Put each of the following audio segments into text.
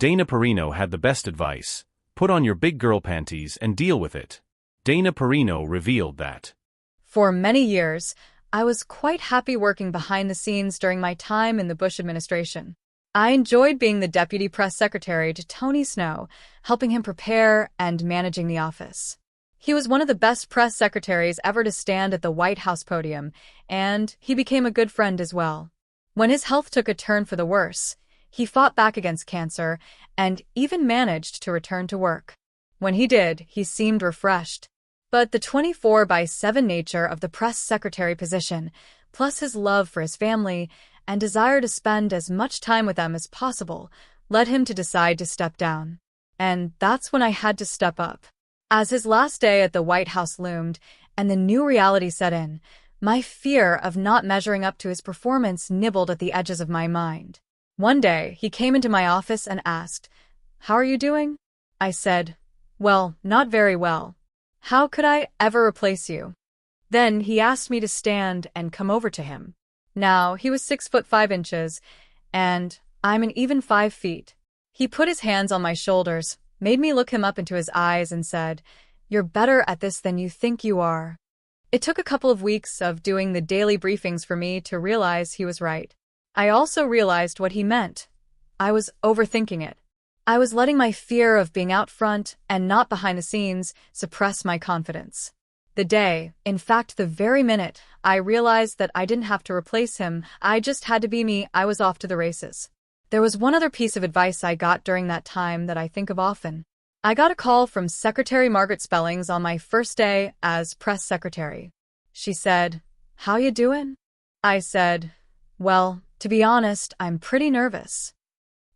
Dana Perino had the best advice: put on your big girl panties and deal with it. Dana Perino revealed that, For many years, I was quite happy working behind the scenes during my time in the Bush administration. I enjoyed being the deputy press secretary to Tony Snow, helping him prepare and managing the office. He was one of the best press secretaries ever to stand at the White House podium, and he became a good friend as well. When his health took a turn for the worse, he fought back against cancer and even managed to return to work. When he did, he seemed refreshed. But the 24/7 nature of the press secretary position, plus his love for his family and desire to spend as much time with them as possible, led him to decide to step down. And that's when I had to step up. As his last day at the White House loomed and the new reality set in, my fear of not measuring up to his performance nibbled at the edges of my mind. One day, he came into my office and asked, "How are you doing?" I said, "Well, not very well. How could I ever replace you?" Then he asked me to stand and come over to him. Now, he was 6'5", and I'm an even 5 feet. He put his hands on my shoulders, made me look him up into his eyes and said, "You're better at this than you think you are." It took a couple of weeks of doing the daily briefings for me to realize he was right. I also realized what he meant. I was overthinking it. I was letting my fear of being out front and not behind the scenes suppress my confidence. The day, in fact the very minute, I realized that I didn't have to replace him, I just had to be me, I was off to the races. There was one other piece of advice I got during that time that I think of often. I got a call from Secretary Margaret Spellings on my first day as press secretary. She said, "How you doing?" I said, "Well, to be honest, I'm pretty nervous."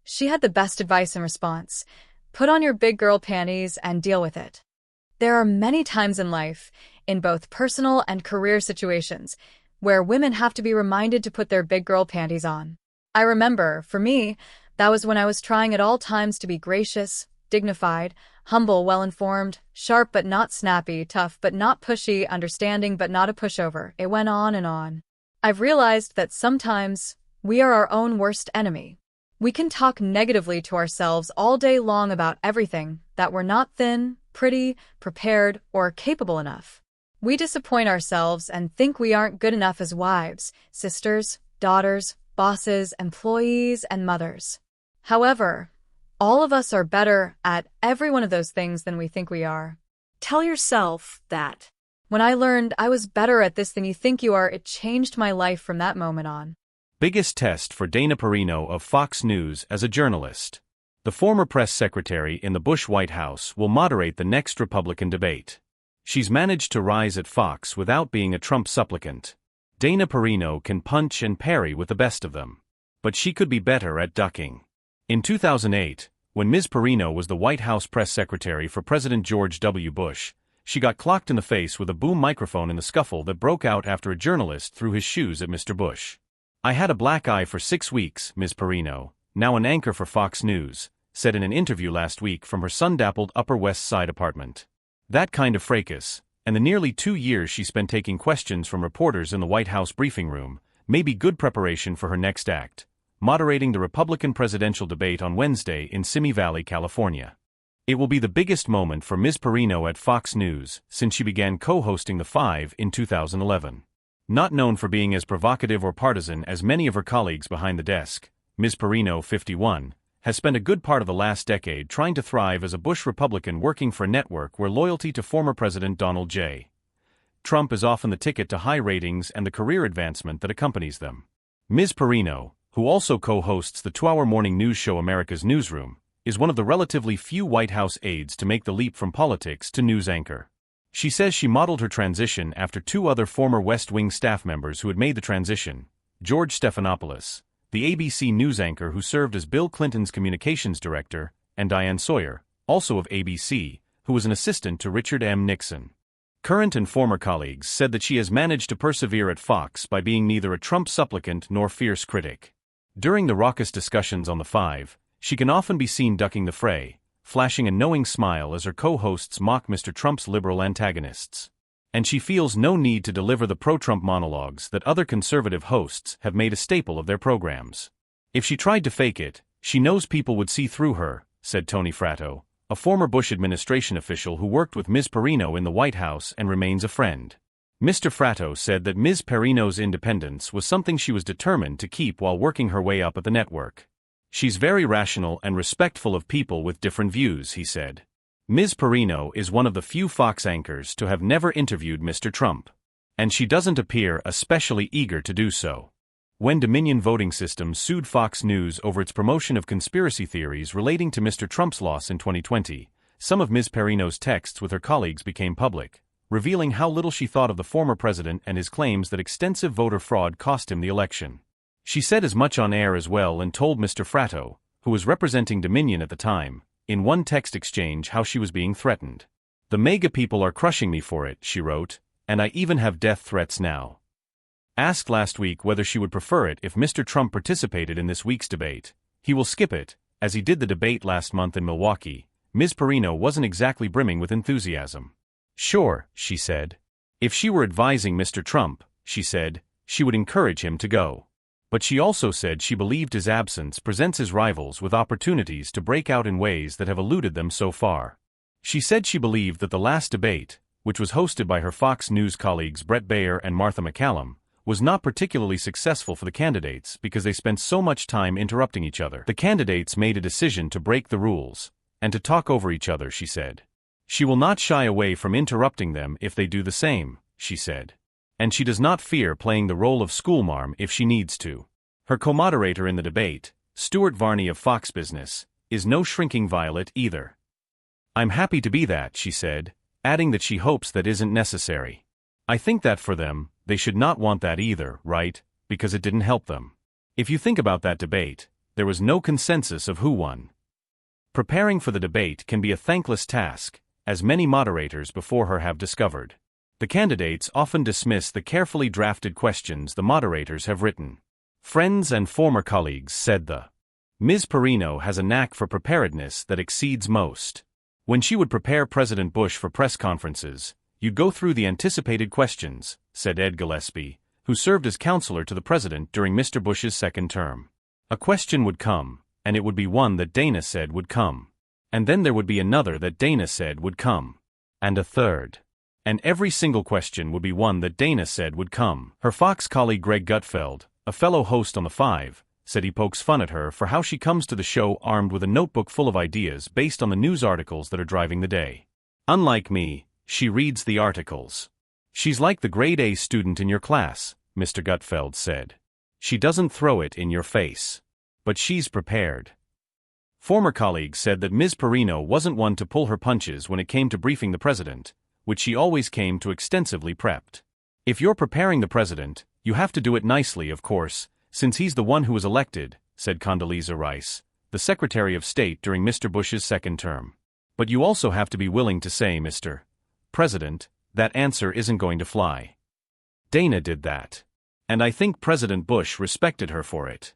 She had the best advice in response: put on your big girl panties and deal with it. There are many times in life, in both personal and career situations, where women have to be reminded to put their big girl panties on. I remember, for me, that was when I was trying at all times to be gracious, dignified, humble, well-informed, sharp but not snappy, tough but not pushy, understanding but not a pushover. It went on and on. I've realized that sometimes we are our own worst enemy. We can talk negatively to ourselves all day long about everything, that we're not thin, pretty, prepared, or capable enough. We disappoint ourselves and think we aren't good enough as wives, sisters, daughters, bosses, employees, and mothers. However, all of us are better at every one of those things than we think we are. Tell yourself that. When I learned I was better at this than you think you are, it changed my life from that moment on. biggest test for Dana Perino of Fox News as a journalist. The former press secretary in the Bush White House will moderate the next Republican debate. She's managed to rise at Fox without being a Trump supplicant. Dana Perino can punch and parry with the best of them. But she could be better at ducking. In 2008, when Ms. Perino was the White House press secretary for President George W. Bush, she got clocked in the face with a boom microphone in the scuffle that broke out after a journalist threw his shoes at Mr. Bush. "I had a black eye for 6 weeks," Ms. Perino, now an anchor for Fox News, said in an interview last week from her sun-dappled Upper West Side apartment. That kind of fracas, and the nearly 2 years she spent taking questions from reporters in the White House briefing room, may be good preparation for her next act, moderating the Republican presidential debate on Wednesday in Simi Valley, California. It will be the biggest moment for Ms. Perino at Fox News since she began co-hosting The Five in 2011. Not known for being as provocative or partisan as many of her colleagues behind the desk, Ms. Perino, 51, has spent a good part of the last decade trying to thrive as a Bush Republican working for a network where loyalty to former President Donald J. Trump is often the ticket to high ratings and the career advancement that accompanies them. Ms. Perino, who also co-hosts the 2-hour morning news show America's Newsroom, is one of the relatively few White House aides to make the leap from politics to news anchor. She says she modeled her transition after 2 other former West Wing staff members who had made the transition: George Stephanopoulos, the ABC news anchor who served as Bill Clinton's communications director, and Diane Sawyer, also of ABC, who was an assistant to Richard M. Nixon. Current and former colleagues said that she has managed to persevere at Fox by being neither a Trump supplicant nor fierce critic. During the raucous discussions on The Five, she can often be seen ducking the fray, flashing a knowing smile as her co-hosts mock Mr. Trump's liberal antagonists. And she feels no need to deliver the pro-Trump monologues that other conservative hosts have made a staple of their programs. If she tried to fake it, She knows people would see through her, said Tony Fratto, a former Bush administration official who worked with Ms. Perino in the White House and remains a friend. Mr. Fratto said that Ms. Perino's independence was something she was determined to keep while working her way up at the network. She's very rational and respectful of people with different views, he said. Ms. Perino is one of the few Fox anchors to have never interviewed Mr. Trump. And she doesn't appear especially eager to do so. When Dominion Voting Systems sued Fox News over its promotion of conspiracy theories relating to Mr. Trump's loss in 2020, some of Ms. Perino's texts with her colleagues became public, revealing how little she thought of the former president and his claims that extensive voter fraud cost him the election. She said as much on air as well and told Mr. Fratto, who was representing Dominion at the time, in one text exchange how she was being threatened. "The MAGA people are crushing me for it," she wrote, "and I even have death threats now." Asked last week whether she would prefer it if Mr. Trump participated in this week's debate, he will skip it, as he did the debate last month in Milwaukee. Ms. Perino wasn't exactly brimming with enthusiasm. Sure, she said. If she were advising Mr. Trump, she said, she would encourage him to go. But she also said she believed his absence presents his rivals with opportunities to break out in ways that have eluded them so far. She said she believed that the last debate, which was hosted by her Fox News colleagues Brett Baier and Martha MacCallum, was not particularly successful for the candidates because they spent so much time interrupting each other. The candidates made a decision to break the rules and to talk over each other, she said. She will not shy away from interrupting them if they do the same, she said. And she does not fear playing the role of schoolmarm if she needs to. Her co-moderator in the debate, Stuart Varney of Fox Business, is no shrinking violet either. "I'm happy to be that," she said, adding that she hopes that isn't necessary. "I think that for them, they should not want that either, right, because it didn't help them." If you think about that debate, there was no consensus of who won. Preparing for the debate can be a thankless task, as many moderators before her have discovered. The candidates often dismiss the carefully drafted questions the moderators have written. Friends and former colleagues said the Ms. Perino has a knack for preparedness that exceeds most. When she would prepare President Bush for press conferences, "You'd go through the anticipated questions," said Ed Gillespie, who served as counselor to the president during Mr. Bush's second term. A question would come, and it would be one that Dana said would come. And then there would be another that Dana said would come. And a third. And every single question would be one that Dana said would come. Her Fox colleague Greg Gutfeld, a fellow host on The Five, said he pokes fun at her for how she comes to the show armed with a notebook full of ideas based on the news articles that are driving the day. "Unlike me, she reads the articles. She's like the grade A student in your class," Mr. Gutfeld said. "She doesn't throw it in your face. But she's prepared." Former colleagues said that Ms. Perino wasn't one to pull her punches when it came to briefing the president, which she always came to extensively prepped. "If you're preparing the president, you have to do it nicely, of course, since he's the one who was elected," said Condoleezza Rice, the Secretary of State during Mr. Bush's second term. "But you also have to be willing to say, Mr. President, that answer isn't going to fly." Dana did that. And I think President Bush respected her for it.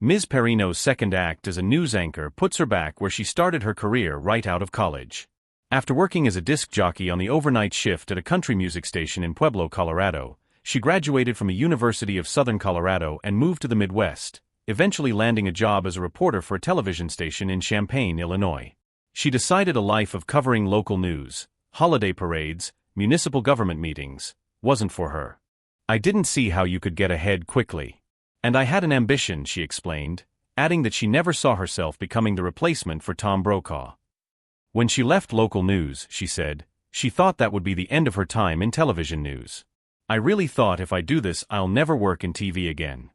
Ms. Perino's second act as a news anchor puts her back where she started her career right out of college. After working as a disc jockey on the overnight shift at a country music station in Pueblo, Colorado, she graduated from the University of Southern Colorado and moved to the Midwest, eventually landing a job as a reporter for a television station in Champaign, Illinois. She decided a life of covering local news, holiday parades, municipal government meetings, wasn't for her. "I didn't see how you could get ahead quickly. And I had an ambition," she explained, adding that she never saw herself becoming the replacement for Tom Brokaw. When she left local news, she said, she thought that would be the end of her time in television news. "I really thought if I do this I'll never work in TV again."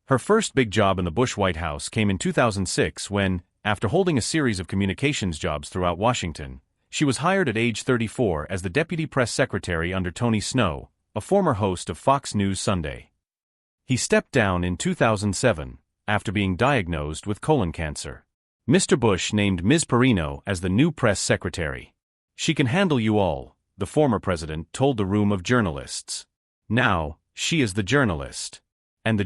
Her first big job in the Bush White House came in 2006 when, after holding a series of communications jobs throughout Washington, she was hired at age 34 as the deputy press secretary under Tony Snow, a former host of Fox News Sunday. He stepped down in 2007, after being diagnosed with colon cancer. Mr. Bush named Ms. Perino as the new press secretary. "She can handle you all," the former president told the room of journalists. Now, she is the journalist. And the